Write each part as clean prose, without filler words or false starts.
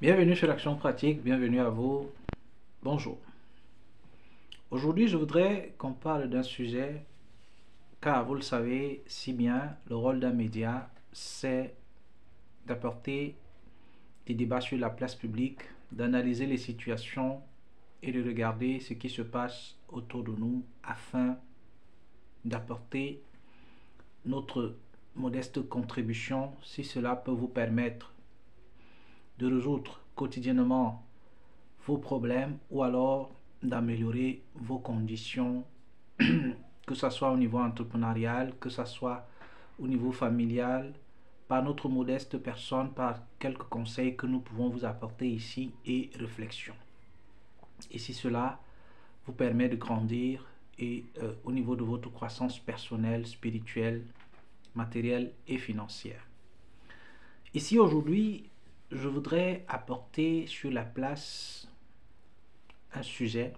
Bienvenue sur l'Action Pratique, bienvenue à vous. Bonjour. Aujourd'hui, je voudrais qu'on parle d'un sujet, car vous le savez si bien, le rôle d'un média, c'est d'apporter des débats sur la place publique, d'analyser les situations et de regarder ce qui se passe autour de nous afin d'apporter notre modeste contribution, si cela peut vous permettre de résoudre quotidiennement vos problèmes ou alors d'améliorer vos conditions, que ce soit au niveau entrepreneurial, que ce soit au niveau familial, par notre modeste personne, par quelques conseils que nous pouvons vous apporter ici et réflexions. Et si cela vous permet de grandir et au niveau de votre croissance personnelle, spirituelle, matérielle et financière. Ici aujourd'hui, je voudrais apporter sur la place un sujet,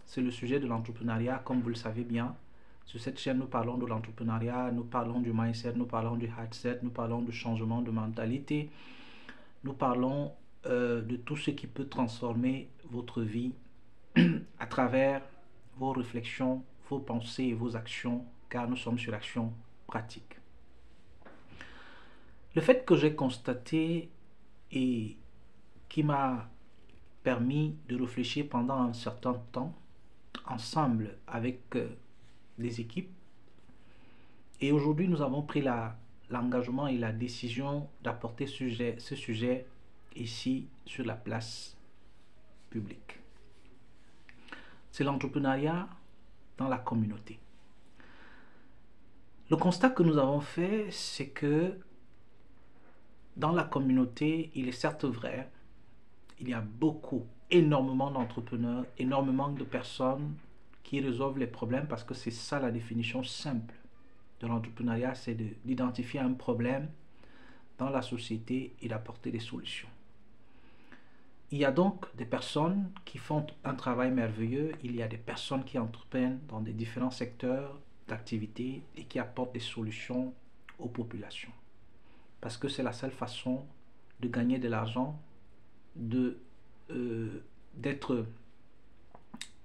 c'est le sujet de l'entrepreneuriat, comme vous le savez bien. Sur cette chaîne, nous parlons de l'entrepreneuriat, nous parlons du mindset, nous parlons du headset, nous parlons de changement de mentalité, nous parlons de tout ce qui peut transformer votre vie à travers vos réflexions, vos pensées et vos actions, car nous sommes sur l'action pratique. Le fait que j'ai constaté et qui m'a permis de réfléchir pendant un certain temps ensemble avec des équipes, et aujourd'hui nous avons pris l'engagement et la décision d'apporter ce sujet ici sur la place publique. C'est l'entrepreneuriat dans la communauté. Le constat que nous avons fait, c'est que dans la communauté, il est certes vrai, il y a énormément d'entrepreneurs, énormément de personnes qui résolvent les problèmes, parce que c'est ça la définition simple de l'entrepreneuriat, c'est d'identifier un problème dans la société et d'apporter des solutions. Il y a donc des personnes qui font un travail merveilleux, il y a des personnes qui entreprennent dans des différents secteurs d'activité et qui apportent des solutions aux populations. Parce que c'est la seule façon de gagner de l'argent, d'être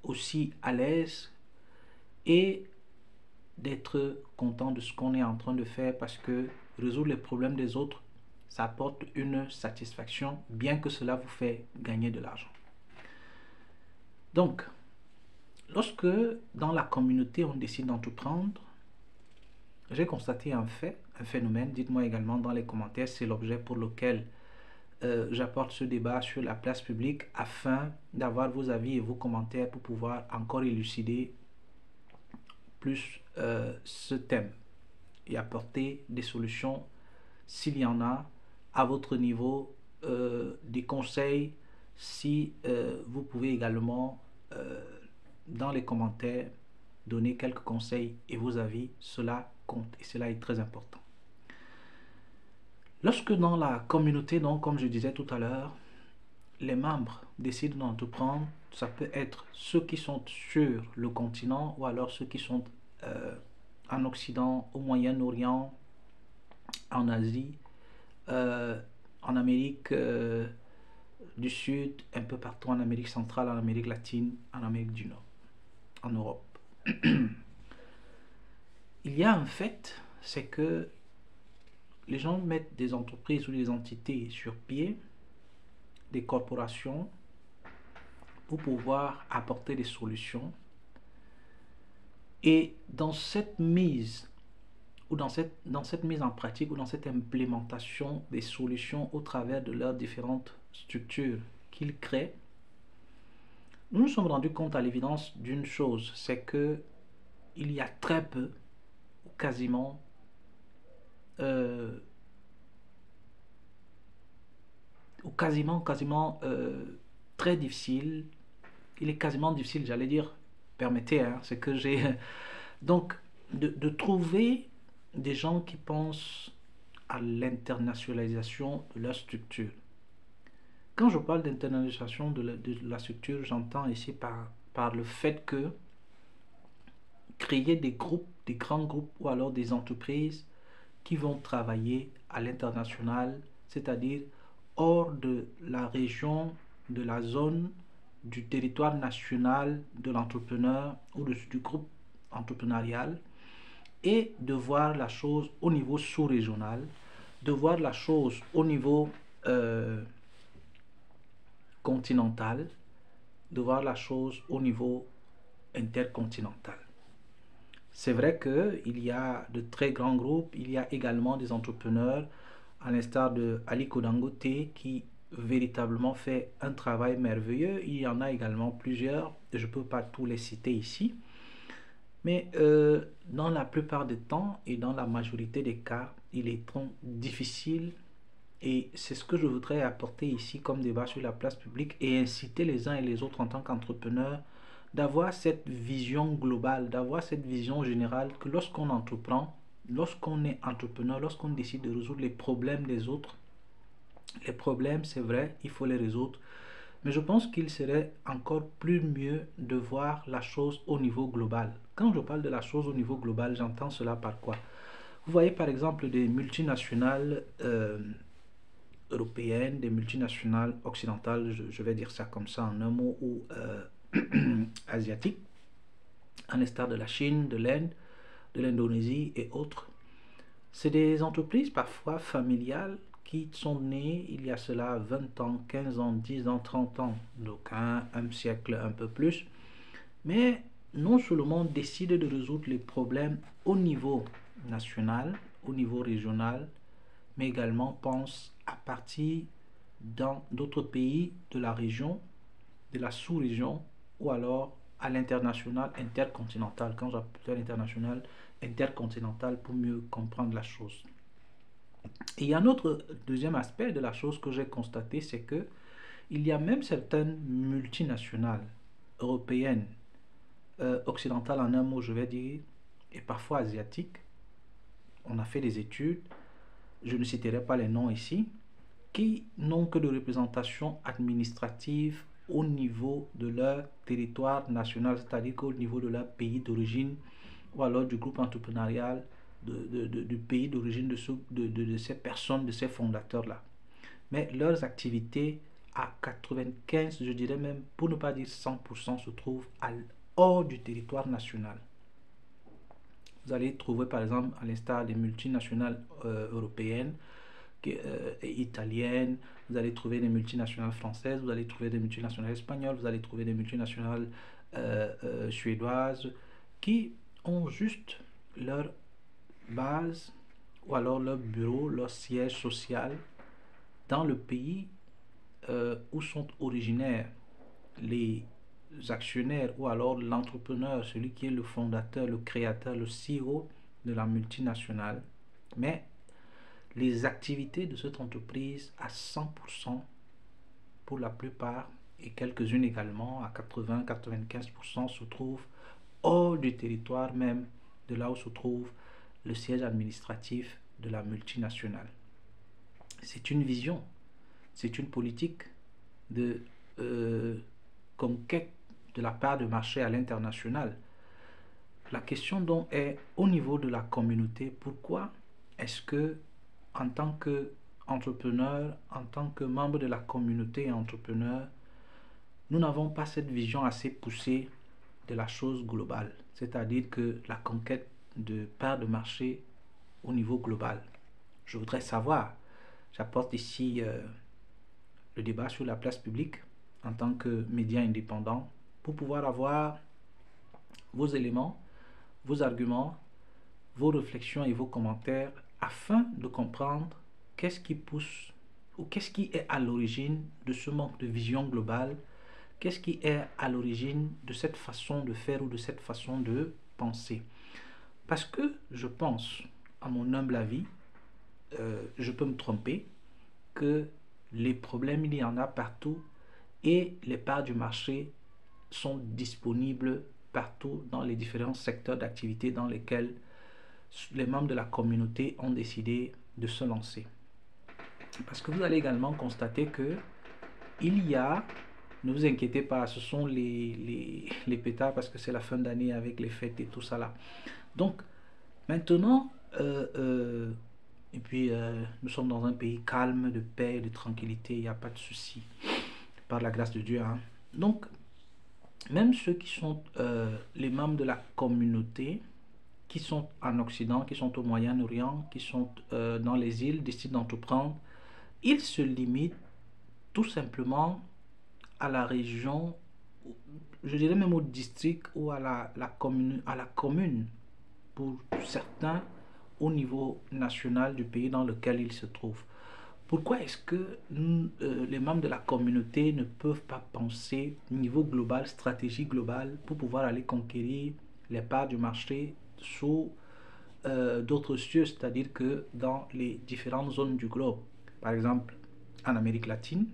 aussi à l'aise et d'être content de ce qu'on est en train de faire, parce que résoudre les problèmes des autres, ça apporte une satisfaction, bien que cela vous fait gagner de l'argent. Donc, lorsque dans la communauté on décide d'entreprendre, j'ai constaté un phénomène, dites-moi également dans les commentaires, c'est l'objet pour lequel j'apporte ce débat sur la place publique, afin d'avoir vos avis et vos commentaires pour pouvoir encore élucider plus ce thème et apporter des solutions s'il y en a à votre niveau, des conseils si vous pouvez également dans les commentaires donner quelques conseils et vos avis, cela compte et cela est très important. Lorsque dans la communauté, donc comme je disais tout à l'heure, les membres décident d'entreprendre, ça peut être ceux qui sont sur le continent ou alors ceux qui sont en Occident, au Moyen-Orient, en Asie, en Amérique du Sud, un peu partout en Amérique centrale, en Amérique latine, en Amérique du Nord, en Europe. Il y a un fait, c'est que les gens mettent des entreprises ou des entités sur pied, des corporations, pour pouvoir apporter des solutions. Et dans cette mise ou dans cette mise en pratique ou dans cette implémentation des solutions au travers de leurs différentes structures qu'ils créent, nous nous sommes rendus compte à l'évidence d'une chose, c'est que il y a très peu ou quasiment très difficile, il est quasiment difficile, j'allais dire, permettez, hein, c'est que j'ai donc de trouver des gens qui pensent à l'internationalisation de leur structure. Quand je parle d'internationalisation de la structure, j'entends ici par le fait que créer des groupes, des grands groupes ou alors des entreprises qui vont travailler à l'international, c'est-à-dire hors de la région, de la zone, du territoire national de l'entrepreneur ou du groupe entrepreneurial, et de voir la chose au niveau sous-régional, de voir la chose au niveau continental, de voir la chose au niveau intercontinental. C'est vrai qu'il y a de très grands groupes, il y a également des entrepreneurs, à l'instar de Aliko Dangote, qui véritablement fait un travail merveilleux. Il y en a également plusieurs, je ne peux pas tous les citer ici, mais dans la plupart des temps et dans la majorité des cas, il est trop difficile, et c'est ce que je voudrais apporter ici comme débat sur la place publique et inciter les uns et les autres en tant qu'entrepreneurs d'avoir cette vision globale, d'avoir cette vision générale que lorsqu'on entreprend, lorsqu'on est entrepreneur, lorsqu'on décide de résoudre les problèmes des autres, les problèmes, c'est vrai, il faut les résoudre, mais je pense qu'il serait encore plus mieux de voir la chose au niveau global. Quand je parle de la chose au niveau global, j'entends cela par quoi? Vous voyez par exemple des multinationales européennes, des multinationales occidentales, je vais dire ça comme ça en un mot, ou asiatiques, à l'instar de la Chine, de l'Inde, de l'Indonésie et autres. C'est des entreprises parfois familiales qui sont nées il y a cela 20 ans, 15 ans, 10 ans, 30 ans, donc un siècle, un peu plus. Mais non seulement décident de résoudre les problèmes au niveau national, au niveau régional, mais également pensent à partir dans d'autres pays de la région, de la sous-région, ou alors à l'international, intercontinental. Quand j'appelle l'international, intercontinental pour mieux comprendre la chose. Et il y a un autre deuxième aspect de la chose que j'ai constaté, c'est que il y a même certaines multinationales européennes, occidentales en un mot, je vais dire, et parfois asiatiques. On a fait des études, je ne citerai pas les noms ici, qui n'ont que de représentation administrative au niveau de leur territoire national, c'est-à-dire qu'au niveau de leur pays d'origine ou alors du groupe entrepreneurial du pays d'origine de ces personnes, de ces fondateurs-là. Mais leurs activités, à 95, je dirais même, pour ne pas dire 100%, se trouvent hors du territoire national. Vous allez trouver par exemple, à l'instar des multinationales européennes, italiennes, vous allez trouver des multinationales françaises, vous allez trouver des multinationales espagnoles, vous allez trouver des multinationales suédoises, qui ont juste leur base ou alors leur bureau, leur siège social dans le pays où sont originaires les actionnaires ou alors l'entrepreneur, celui qui est le fondateur, le créateur, le CEO de la multinationale. Mais les activités de cette entreprise à 100% pour la plupart, et quelques-unes également à 80-95% se trouvent hors du territoire même de là où se trouve le siège administratif de la multinationale. C'est une vision, c'est une politique de conquête de la part de marché à l'international. La question donc est au niveau de la communauté, pourquoi est-ce que en tant qu'entrepreneur, en tant que membre de la communauté entrepreneur, nous n'avons pas cette vision assez poussée de la chose globale, c'est-à-dire que la conquête de part de marché au niveau global. Je voudrais savoir, j'apporte ici le débat sur la place publique en tant que média indépendant pour pouvoir avoir vos éléments, vos arguments, vos réflexions et vos commentaires afin de comprendre qu'est-ce qui pousse ou qu'est-ce qui est à l'origine de ce manque de vision globale, qu'est-ce qui est à l'origine de cette façon de faire ou de cette façon de penser. Parce que je pense, à mon humble avis, je peux me tromper, que les problèmes, il y en a partout et les parts du marché sont disponibles partout dans les différents secteurs d'activité dans lesquels les membres de la communauté ont décidé de se lancer. Parce que vous allez également constater que il y a, ne vous inquiétez pas, ce sont les pétards parce que c'est la fin d'année avec les fêtes et tout ça là. Donc, maintenant, Et puis, nous sommes dans un pays calme, de paix, de tranquillité, il n'y a pas de souci, par la grâce de Dieu, hein. Donc, même ceux qui sont les membres de la communauté, qui sont en Occident, qui sont au Moyen-Orient, qui sont dans les îles, décident d'entreprendre, ils se limitent tout simplement à la région, je dirais même au district ou à la commune, pour certains, au niveau national du pays dans lequel ils se trouvent. Pourquoi est-ce que les membres de la communauté ne peuvent pas penser au niveau global, stratégie globale, pour pouvoir aller conquérir les parts du marché sous d'autres cieux, c'est-à-dire que dans les différentes zones du globe, par exemple en Amérique latine,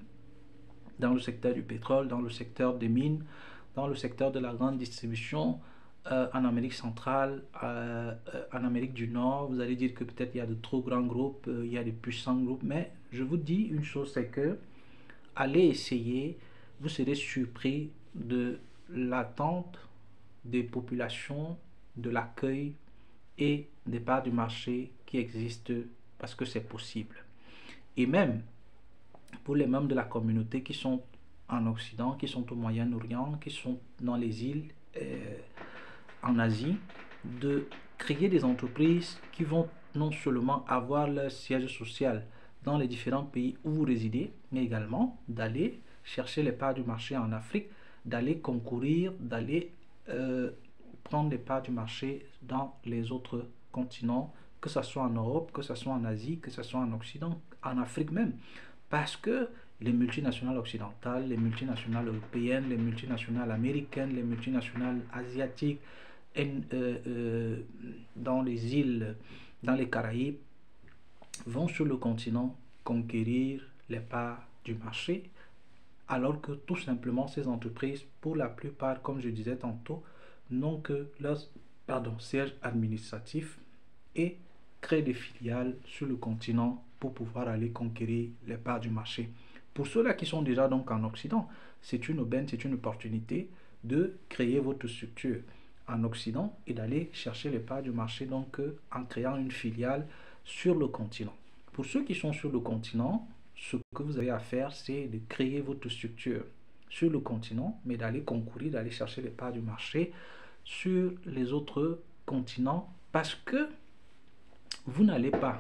dans le secteur du pétrole, dans le secteur des mines, dans le secteur de la grande distribution, en Amérique centrale, en Amérique du Nord. Vous allez dire que peut-être il y a de trop grands groupes, il y a des puissants groupes, mais je vous dis une chose, c'est que allez essayer, vous serez surpris de l'attente des populations, de l'accueil et des parts du marché qui existent parce que c'est possible. Et même pour les membres de la communauté qui sont en Occident, qui sont au Moyen-Orient, qui sont dans les îles, en Asie, de créer des entreprises qui vont non seulement avoir leur siège social dans les différents pays où vous résidez, mais également d'aller chercher les parts du marché en Afrique, d'aller concourir, d'aller prendre les parts du marché dans les autres continents, que ce soit en Europe, que ce soit en Asie, que ce soit en Occident, en Afrique même. Parce que les multinationales occidentales, les multinationales européennes, les multinationales américaines, les multinationales asiatiques, dans les îles, dans les Caraïbes, vont sur le continent conquérir les parts du marché, alors que tout simplement ces entreprises, pour la plupart, comme je disais tantôt, n'ont que leur siège administratif et créent des filiales sur le continent pour pouvoir aller conquérir les parts du marché. Pour ceux-là qui sont déjà donc en Occident, c'est une aubaine, c'est une opportunité de créer votre structure en Occident et d'aller chercher les parts du marché donc en créant une filiale sur le continent. Pour ceux qui sont sur le continent, ce que vous avez à faire, c'est de créer votre structure sur le continent, mais d'aller concourir, d'aller chercher les parts du marché sur les autres continents parce que vous n'allez pas,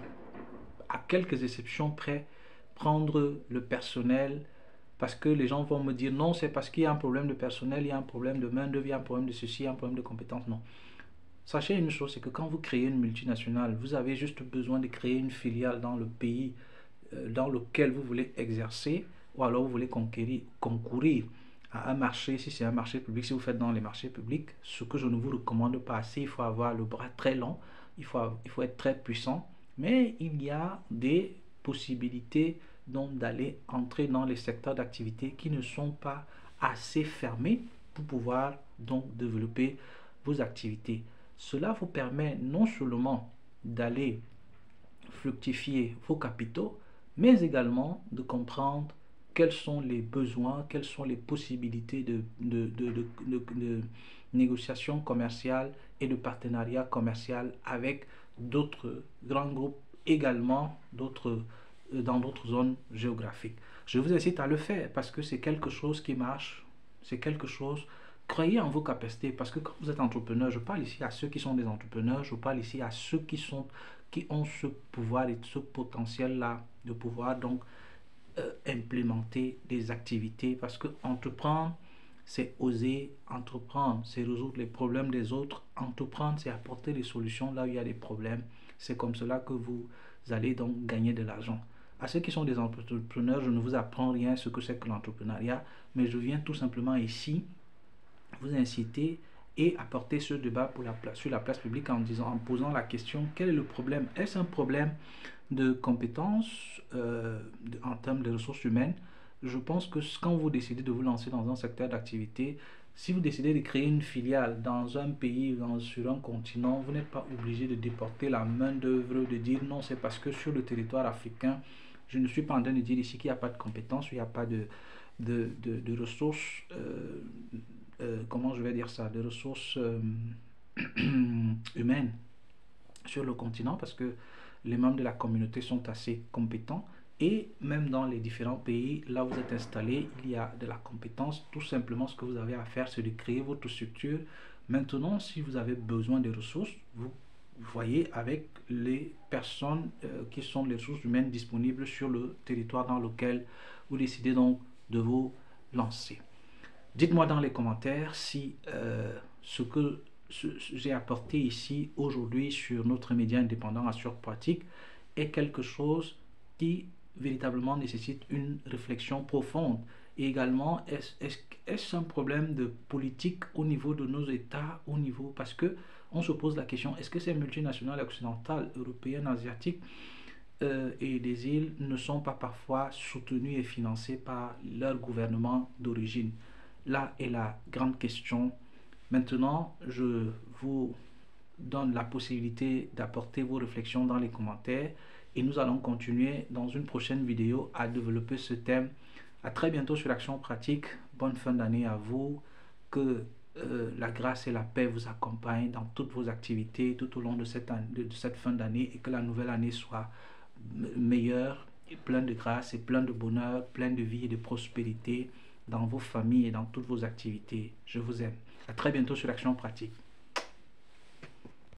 à quelques exceptions près, prendre le personnel parce que les gens vont me dire non, c'est parce qu'il y a un problème de personnel, il y a un problème de main-d'œuvre, il y a un problème de ceci, il y a un problème de compétences. Non. Sachez une chose, c'est que quand vous créez une multinationale, vous avez juste besoin de créer une filiale dans le pays dans lequel vous voulez exercer ou alors vous voulez concourir à un marché, si c'est un marché public, si vous faites dans les marchés publics, ce que je ne vous recommande pas assez, il faut avoir le bras très long, il faut être très puissant, mais il y a des possibilités donc d'aller entrer dans les secteurs d'activité qui ne sont pas assez fermés pour pouvoir donc développer vos activités. Cela vous permet non seulement d'aller fructifier vos capitaux, mais également de comprendre quels sont les besoins, quelles sont les possibilités de négociation commerciale et de partenariat commercial avec d'autres grands groupes également dans d'autres zones géographiques. Je vous incite à le faire parce que c'est quelque chose qui marche, c'est quelque chose. Croyez en vos capacités parce que quand vous êtes entrepreneur, je parle ici à ceux qui sont des entrepreneurs, je parle ici à ceux qui ont ce pouvoir et ce potentiel-là de pouvoir donc implémenter des activités parce que entreprendre, c'est oser entreprendre, c'est résoudre les problèmes des autres. Entreprendre, c'est apporter des solutions là où il y a des problèmes. C'est comme cela que vous allez donc gagner de l'argent. À ceux qui sont des entrepreneurs, je ne vous apprends rien ce que c'est que l'entrepreneuriat, mais je viens tout simplement ici vous inciter et apporter ce débat sur la place publique en posant la question, quel est le problème? Est-ce un problème de compétences en termes de ressources humaines? Je pense que quand vous décidez de vous lancer dans un secteur d'activité, si vous décidez de créer une filiale dans un pays, sur un continent, vous n'êtes pas obligé de déporter la main-d'œuvre, de dire non, c'est parce que sur le territoire africain, je ne suis pas en train de dire ici qu'il n'y a pas de compétences, il n'y a pas de ressources, comment je vais dire ça, de ressources humaines sur le continent, parce que les membres de la communauté sont assez compétents. Et même dans les différents pays, là où vous êtes installé, il y a de la compétence. Tout simplement, ce que vous avez à faire, c'est de créer votre structure. Maintenant, si vous avez besoin de ressources, vous voyez avec les personnes qui sont les ressources humaines disponibles sur le territoire dans lequel vous décidez donc de vous lancer. Dites-moi dans les commentaires si ce que j'ai apporté ici aujourd'hui sur notre média indépendant Assure Pratique est quelque chose qui véritablement nécessite une réflexion profonde. Et également, est-ce un problème de politique au niveau de nos États, au niveau, parce que on se pose la question, est-ce que ces multinationales occidentales, européennes, asiatiques et des îles ne sont pas parfois soutenues et financées par leur gouvernement d'origine? Là est la grande question. Maintenant, je vous donne la possibilité d'apporter vos réflexions dans les commentaires et nous allons continuer dans une prochaine vidéo à développer ce thème. À très bientôt sur Action Pratique. Bonne fin d'année à vous. Que la grâce et la paix vous accompagnent dans toutes vos activités tout au long de cette fin d'année et que la nouvelle année soit meilleure et pleine de grâce et pleine de bonheur, pleine de vie et de prospérité dans vos familles et dans toutes vos activités. Je vous aime. À très bientôt sur Action Pratique.